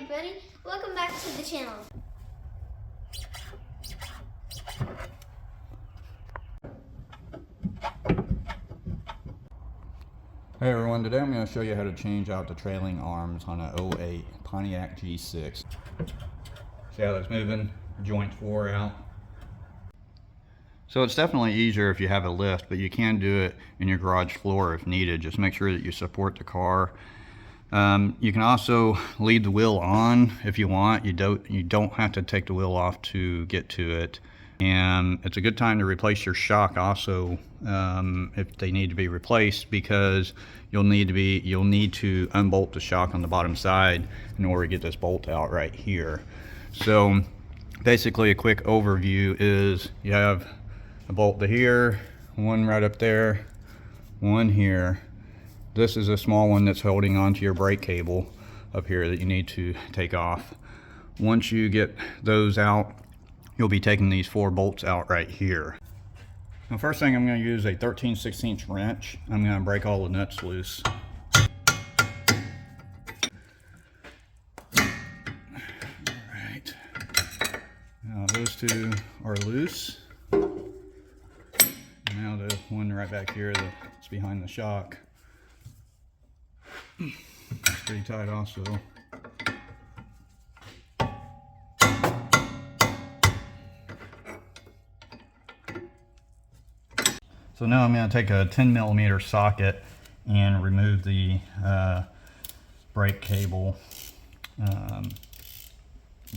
everybody, welcome back to the channel. Hey everyone, today I'm going to show you how to change out the trailing arms on a 08 Pontiac G6. See how that's moving? Joints wore out. So it's definitely easier if you have a lift, but you can do it in your garage floor if needed. Just make sure that you support the car. You can also leave the wheel on if you want. You don't have to take the wheel off to get to it. And it's a good time to replace your shock also if they need to be replaced, because you'll need to unbolt the shock on the bottom side in order to get this bolt out right here. So basically a quick overview is you have a bolt to here, one right up there, one here. This is a small one that's holding onto your brake cable up here that you need to take off. Once you get those out, you'll be taking these 4 bolts out right here. Now, first thing, I'm going to use a 13/16 wrench. I'm going to break all the nuts loose. Alright, now those 2 are loose. Now the one right back here that's behind the shock, it's pretty tight also. So now I'm going to take a 10mm socket and remove the brake cable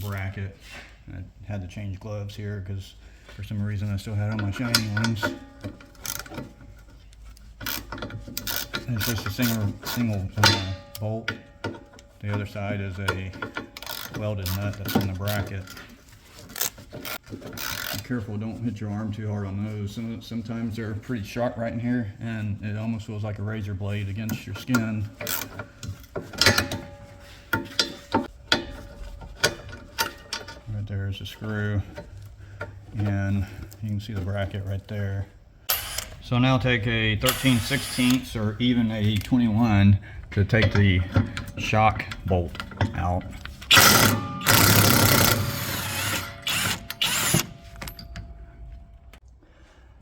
bracket. I had to change gloves here because for some reason I still had on my shiny ones. And it's just a single bolt. The other side is a welded nut that's in the bracket. Be careful, don't hit your arm too hard on those. Sometimes they're pretty sharp right in here, and it almost feels like a razor blade against your skin. Right there is a screw, and you can see the bracket right there. So now take a 13/16 or even a 21 to take the shock bolt out.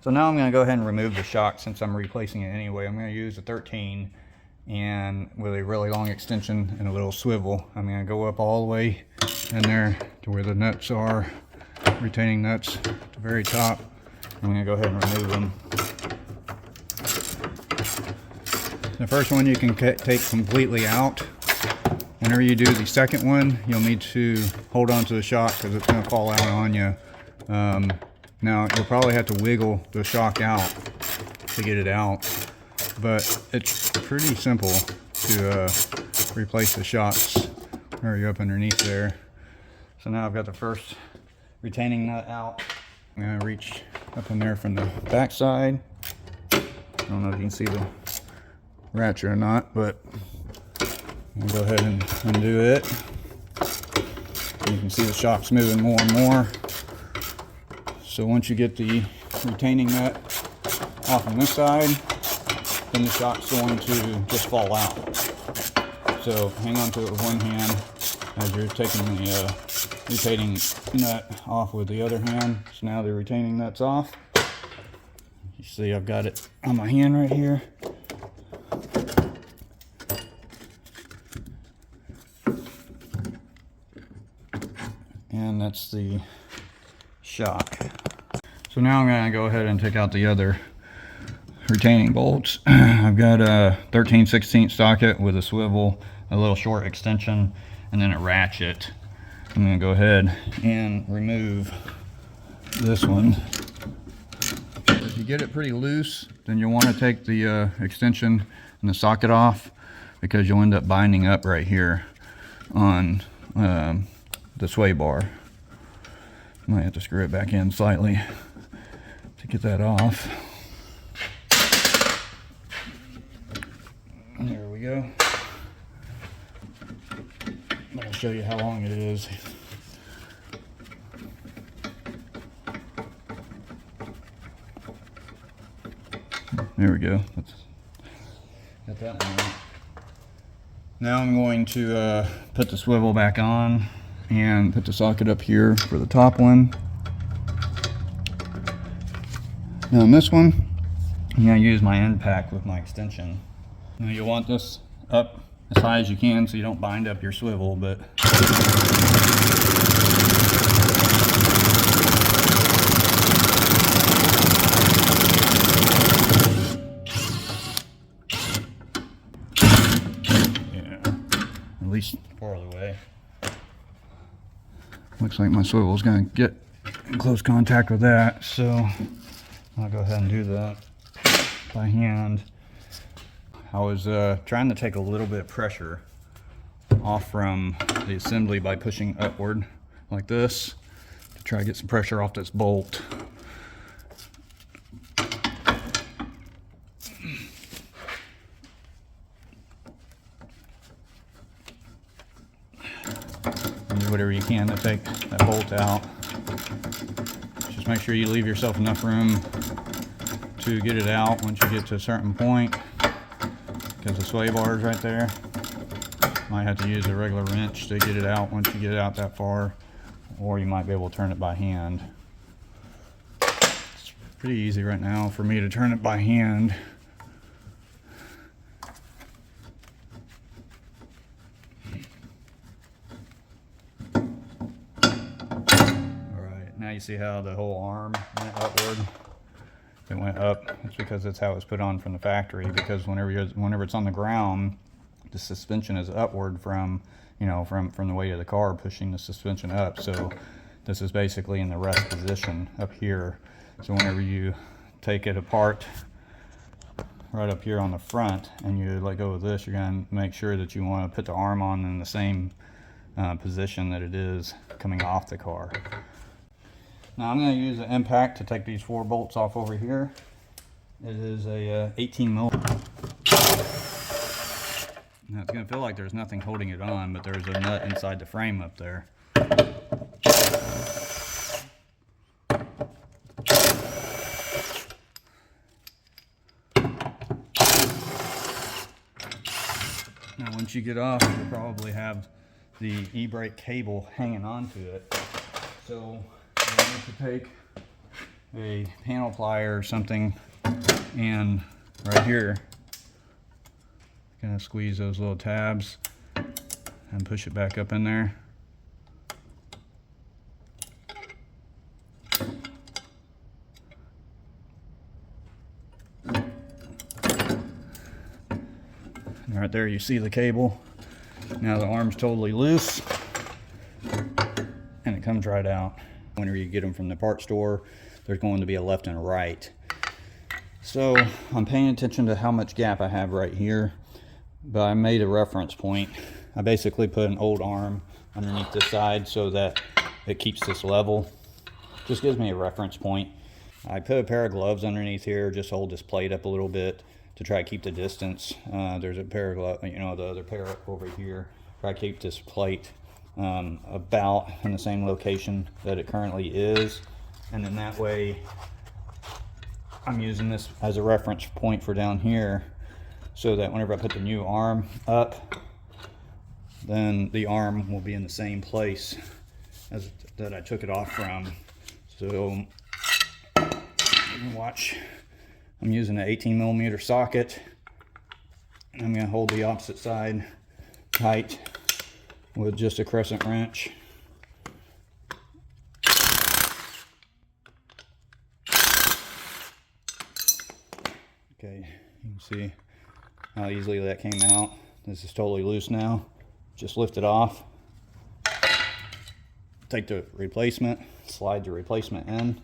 So now I'm going to go ahead and remove the shock since I'm replacing it anyway. I'm going to use a 13 and with a really long extension and a little swivel. I'm going to go up all the way in there to where the nuts are, retaining nuts at the very top. I'm going to go ahead and remove them. The first one you can take completely out. Whenever you do the second one, you'll need to hold on to the shock because it's going to fall out on you. Now, you'll probably have to wiggle the shock out to get it out, but it's pretty simple to replace the shocks. Hurry up underneath there. So now I've got the first retaining nut out. I'm going to reach up in there from the back side. I don't know if you can see the ratchet or not, but I'm going to go ahead and undo it. You can see the shock's moving more and more. So once you get the retaining nut off on this side, then the shock's going to just fall out. So hang on to it with one hand as you're taking the retaining nut off with the other hand. So now the retaining nut's off. You see I've got it on my hand right here. And that's the shock. So now I'm going to go ahead and take out the other retaining bolts. I've got a 13/16 socket with a swivel, a little short extension, and then a ratchet. I'm going to go ahead and remove this one. If you get it pretty loose, then you'll want to take the extension and the socket off, because you'll end up binding up right here on the sway bar. Might have to screw it back in slightly to get that off. There we go. I'll show you how long it is. There we go. Got that one out. Now I'm going to put the swivel back on and put the socket up here for the top one. Now on this one, I'm going to use my end pack with my extension. Now you want this up as high as you can so you don't bind up your swivel, but yeah, at least part of the way. Looks like my swivel's going to get in close contact with that, so I'll go ahead and do that by hand. I was trying to take a little bit of pressure off from the assembly by pushing upward like this to try to get some pressure off this bolt. And do whatever you can to take that bolt out. Just make sure you leave yourself enough room to get it out once you get to a certain point, because the sway bar is right there. Might have to use a regular wrench to get it out once you get it out that far, or you might be able to turn it by hand. It's pretty easy right now for me to turn it by hand. Alright, now you see how the whole arm went upward. It went up. It's because that's how it's put on from the factory, because whenever it's on the ground, the suspension is upward from, you know, from the weight of the car pushing the suspension up. So this is basically in the rest position up here. So whenever you take it apart right up here on the front and you let go of this, you're going to make sure that you want to put the arm on in the same position that it is coming off the car. Now I'm going to use an impact to take these 4 bolts off over here. It is a 18 mil. Now it's going to feel like there's nothing holding it on, but there's a nut inside the frame up there. Now once you get off, you'll probably have the e-brake cable hanging onto it. So you need to take a panel plier or something, and right here, gonna squeeze those little tabs and push it back up in there. And right there you see the cable. Now the arm's totally loose and it comes right out. Whenever you get them from the part store, there's going to be a left and a right. So I'm paying attention to how much gap I have right here, but I made a reference point. I basically put an old arm underneath this side so that it keeps this level. Just gives me a reference point. I put a pair of gloves underneath here, just hold this plate up a little bit to try to keep the distance. There's a pair of gloves, you know, the other pair over here. Try to keep this plate about in the same location that it currently is, and then that way I'm using this as a reference point for down here, so that whenever I put the new arm up, then the arm will be in the same place as that I took it off from. So you can watch, I'm using an 18mm socket, and I'm going to hold the opposite side tight with just a crescent wrench. Okay, you can see how easily that came out. This is totally loose now. Just lift it off. Take the replacement, slide the replacement in.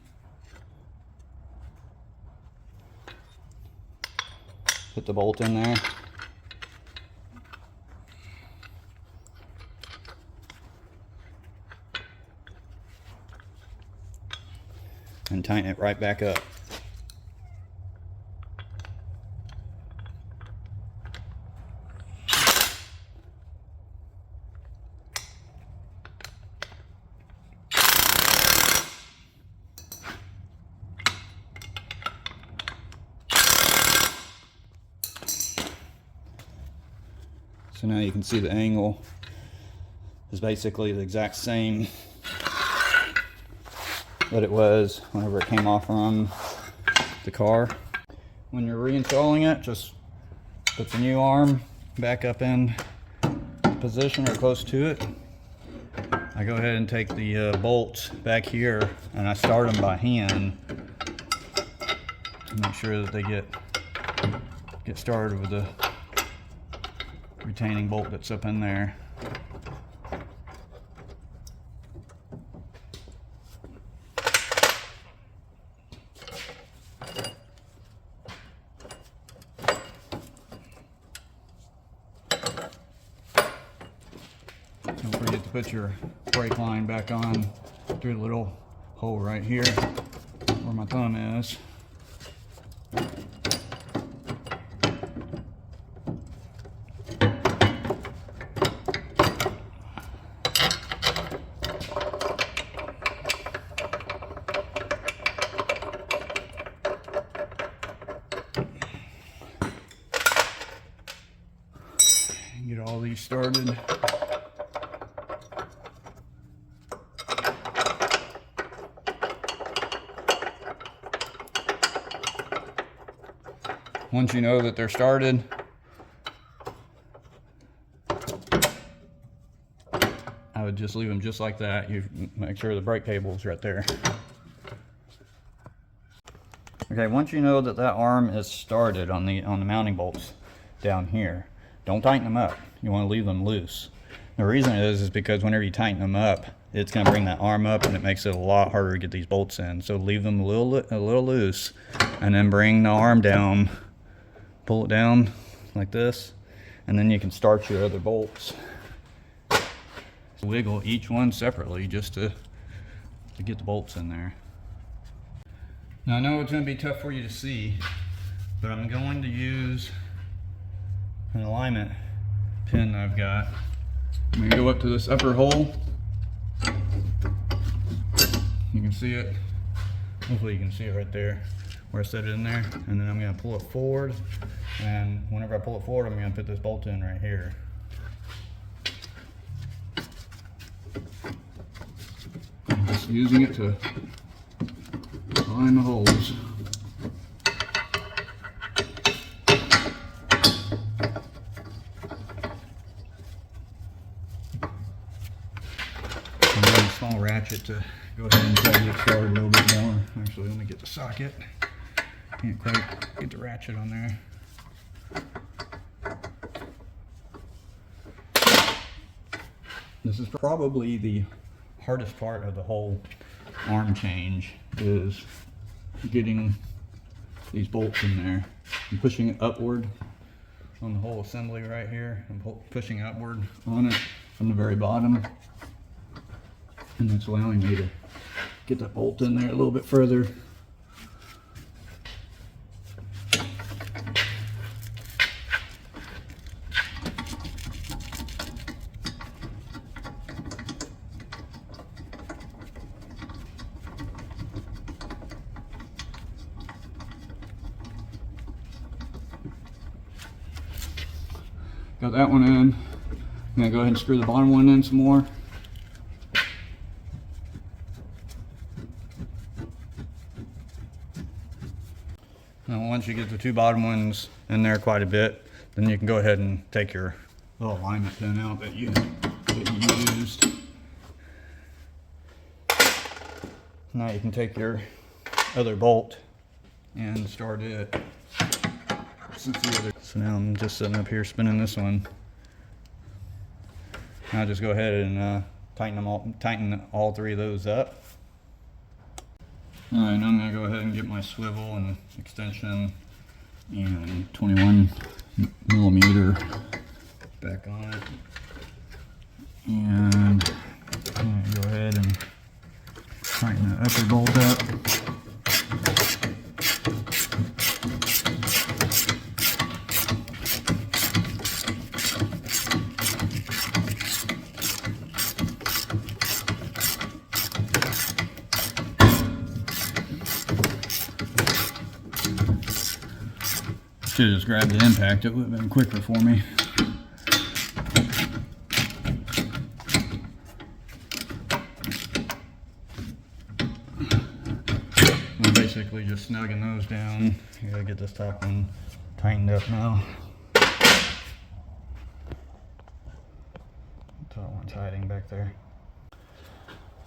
Put the bolt in there. And tighten it right back up. So now you can see the angle is basically the exact same that it was whenever it came off from the car. When you're reinstalling it, just put the new arm back up in position or close to it. I go ahead and take the bolts back here and I start them by hand to make sure that they get started with the retaining bolt that's up in there. Don't forget to put your brake line back on through the little hole right here where my thumb is. Get all these started. Once you know that they're started, I would just leave them just like that. You make sure the brake cable is right there. Okay, once you know that that arm is started on the mounting bolts down here, don't tighten them up. You want to leave them loose. The reason is because whenever you tighten them up, it's going to bring that arm up and it makes it a lot harder to get these bolts in. So leave them a little loose and then bring the arm down, pull it down like this, and then you can start your other bolts. Wiggle each one separately just to get the bolts in there. Now I know it's going to be tough for you to see, but I'm going to use an alignment pin I've got. I'm going to go up to this upper hole. You can see it. Hopefully you can see it right there where I set it in there. And then I'm going to pull it forward. And whenever I pull it forward, I'm going to put this bolt in right here. I'm just using it to line the holes. Small ratchet to go ahead and try to get started a little bit more. Actually, let me get the socket. Can't quite get the ratchet on there. This is probably the hardest part of the whole arm change, is getting these bolts in there and pushing it upward on the whole assembly right here, and pushing upward on it from the very bottom. And that's allowing me to get that bolt in there a little bit further. Got that one in. I'm gonna go ahead and screw the bottom one in some more. Now once you get the two bottom ones in there quite a bit, then you can go ahead and take your little alignment pin out that you used. Now you can take your other bolt and start it. So now I'm just sitting up here spinning this one. Now just go ahead and tighten all three of those up. Alright, now I'm going to go ahead and get my swivel and extension and 21 millimeter back on it. And I'm going to go ahead and tighten the upper bolt up. Should have just grabbed the impact, it would have been quicker for me. basically just snugging those down. You gotta get this top one tightened up now. Top one's hiding back there.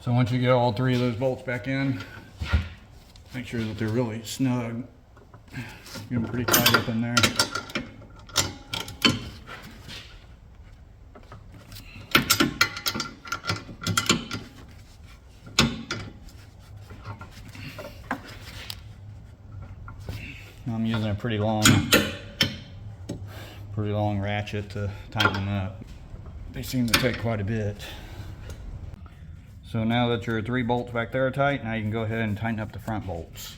So once you get all three of those bolts back in, make sure that they're really snug. Get them pretty tight up in there. I'm using a pretty long ratchet to tighten them up. They seem to take quite a bit. So now that your 3 bolts back there are tight, now you can go ahead and tighten up the front bolts.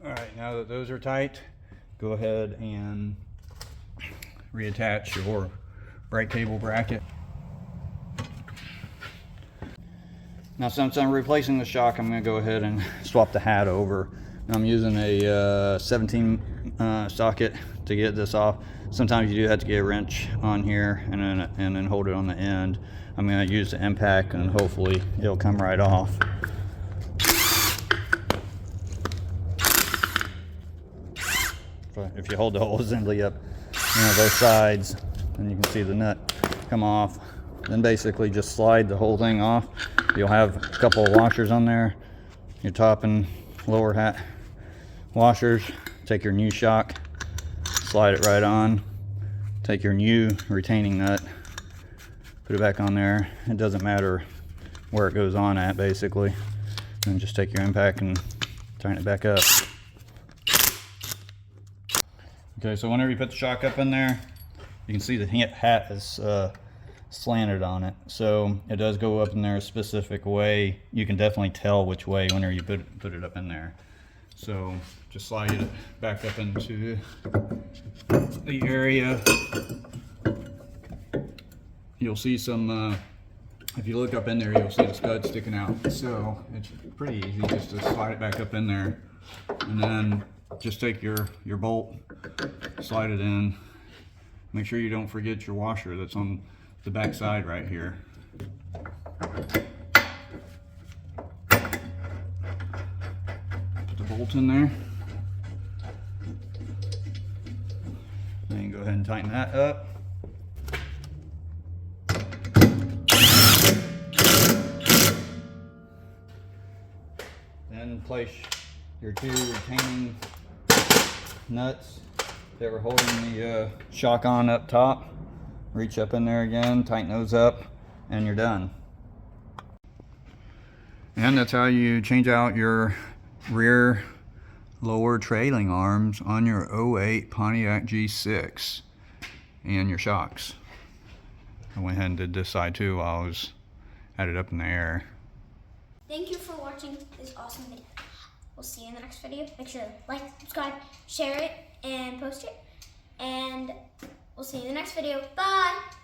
Alright, now that those are tight, go ahead and reattach your brake cable bracket. Now since I'm replacing the shock, I'm going to go ahead and swap the hat over. Now, I'm using a 17 socket to get this off. Sometimes you do have to get a wrench on here and then hold it on the end. I'm going to use the impact and hopefully it'll come right off. If you hold the whole assembly up, both sides, then you can see the nut come off. Then basically just slide the whole thing off. You'll have a couple of washers on there, your top and lower hat washers. Take your new shock, slide it right on. Take your new retaining nut, put it back on there. It doesn't matter where it goes on at, basically. And just take your impact and tighten it back up. Okay, so whenever you put the shock up in there, you can see the hat is slanted on it. So it does go up in there a specific way. You can definitely tell which way whenever you put it up in there. So just slide it back up into the area. You'll see some, if you look up in there, you'll see the stud sticking out. So it's pretty easy just to slide it back up in there. And then just take your bolt, slide it in. Make sure you don't forget your washer that's on the back side right here. Put the bolt in there. Then you go ahead and tighten that up. Then place your 2 retaining nuts that were holding the shock on up top. Reach up in there again, tighten those up, and you're done. And that's how you change out your rear lower trailing arms on your 08 Pontiac G6 and your shocks. I went ahead and did this side too while I was had it up in the air. Thank you for watching this awesome video. We'll see you in the next video. Make sure to like, subscribe, share it, and post it. And we'll see you in the next video. Bye!